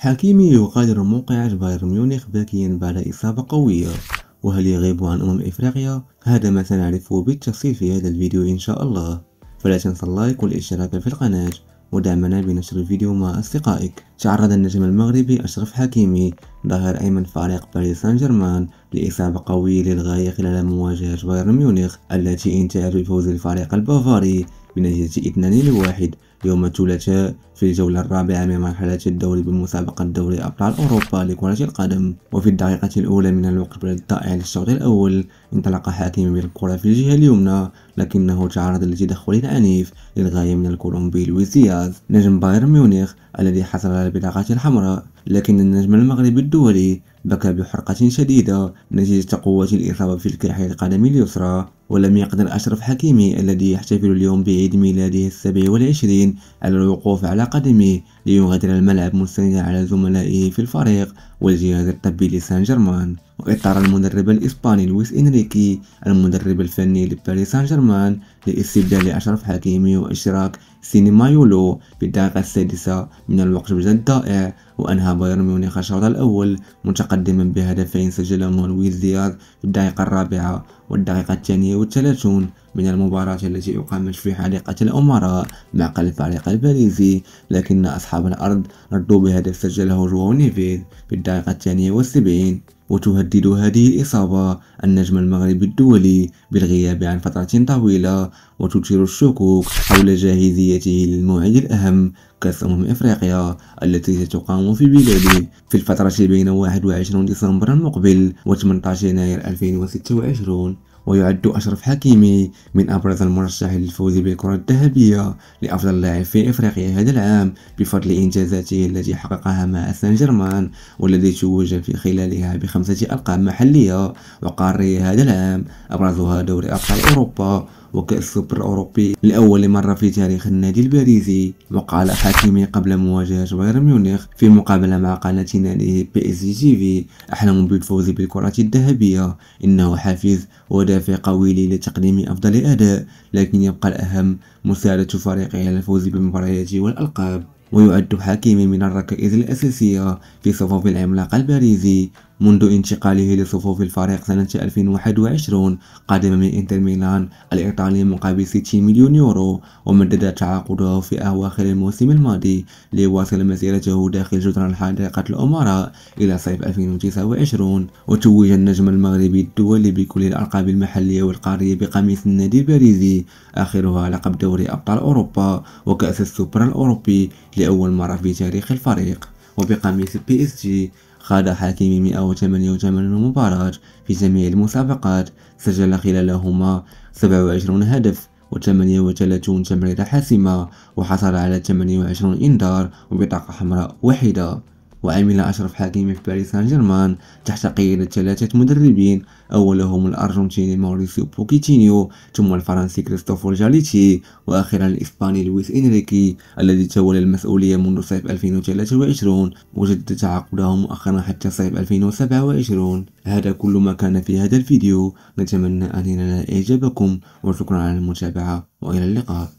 حكيمي يغادر موقع بايرن ميونخ باكيا بعد إصابة قوية. وهل يغيب عن إفريقيا؟ هذا ما سنعرفه بالتفصيل في هذا الفيديو إن شاء الله. فلا تنسى اللايك والاشتراك في القناة ودعمنا بنشر الفيديو مع أصدقائك. تعرض النجم المغربي أشرف حكيمي ظهير أيمن فريق باريس سان جيرمان لإصابة قوية للغاية خلال مواجهة بايرن ميونخ التي انتهت بفوز الفريق البافاري بنتيجة 2-1 يوم الثلاثاء في الجولة الرابعة من مرحلة الدوري بمسابقة دوري أبطال أوروبا لكرة القدم. وفي الدقيقة الأولى من الوقت الضائع للشوط الأول انطلق حكيمي بالكرة في الجهة اليمنى، لكنه تعرض لتدخل عنيف للغاية من الكولومبي لويس دياز نجم بايرن ميونخ الذي حصل على البطاقة الحمراء. لكن النجم المغربي الدولي بكى بحرقة شديدة نتيجة قوة الإصابة في الكاحل القدم اليسرى. ولم يقدر أشرف حكيمي الذي يحتفل اليوم بعيد ميلاده 27 على الوقوف على قدمه ليغادر الملعب مستندا على زملائه في الفريق والجهاز الطبي لسان جيرمان. واضطر المدرب الإسباني لويس إنريكي المدرب الفني لباريس سان جيرمان لاستبدال أشرف حكيمي وإشراك سينمايولو في الدقيقة 6 من الوقت بجد ضائع. وأنهى بايرن ميونخ الشوط الأول متقدما بهدفين سجلهما لويس دياز في الدقيقة 4 والدقيقة 32 من المباراة التي أقامت في حديقة الأمراء مع الفريق الباريسي. لكن أصحاب الأرض ردوا بهدف سجله جواو نيفيز في الدقيقة 72. وتهدد هذه الإصابة النجم المغربي الدولي بالغياب عن فترة طويلة وتثير الشكوك حول جاهزيته للموعد الأهم كأس إفريقيا التي ستقام في بلاده في الفترة بين 21 ديسمبر المقبل و 18 يناير 2026. ويعد أشرف حكيمي من أبرز المرشح للفوز بالكرة الذهبية لأفضل لاعب في إفريقيا هذا العام بفضل إنجازاته التي حققها مع سان جيرمان والذي توج في خلالها ب5 ألقاب محلية وقارية هذا العام، أبرزها دوري أبطال أوروبا وكأس السوبر الأوروبي لأول مرة في تاريخ النادي الباريسي. وقال حكيمي قبل مواجهة بايرن ميونخ في مقابلة مع قناة ناديه PSG: أحلم بالفوز بالكرة الذهبية، إنه حافز ودافع قوي لي لتقديم أفضل أداء، لكن يبقى الأهم مساعدة فريقي على الفوز بالمباريات والألقاب. ويعد حكيمي من الركائز الأساسية في صفوف العملاق الباريسي منذ انتقاله لصفوف الفريق سنة 2021 قادما من إنتر ميلان الإيطالي مقابل 60 مليون يورو، ومدد تعاقده في أواخر الموسم الماضي ليواصل مسيرته داخل جدران حديقة الأمراء إلى صيف 2029. وتوج النجم المغربي الدولي بكل الألقاب المحلية والقارية بقميص النادي الباريسي، آخرها لقب دوري أبطال أوروبا وكأس السوبر الأوروبي لأول مرة في تاريخ الفريق. وبقميص PSG خاض حكيمي 188 مباراة في جميع المسابقات، سجل خلالهما 27 هدف و38 تمريرة حاسمة، وحصل على 28 إنذار وبطاقة حمراء واحدة. وعمل أشرف حكيمي في باريس سان جيرمان تحت قيادة 3 مدربين، أولهم الأرجنتيني ماوريسيو بوكيتينيو، ثم الفرنسي كريستوفر جاليتي، وأخيرا الإسباني لويس إنريكي الذي تولى المسؤولية منذ صيف 2023 وجدد تعاقده مؤخرا حتى صيف 2027. هذا كل ما كان في هذا الفيديو، نتمنى أن ينال إعجابكم وشكرا على المتابعة وإلى اللقاء.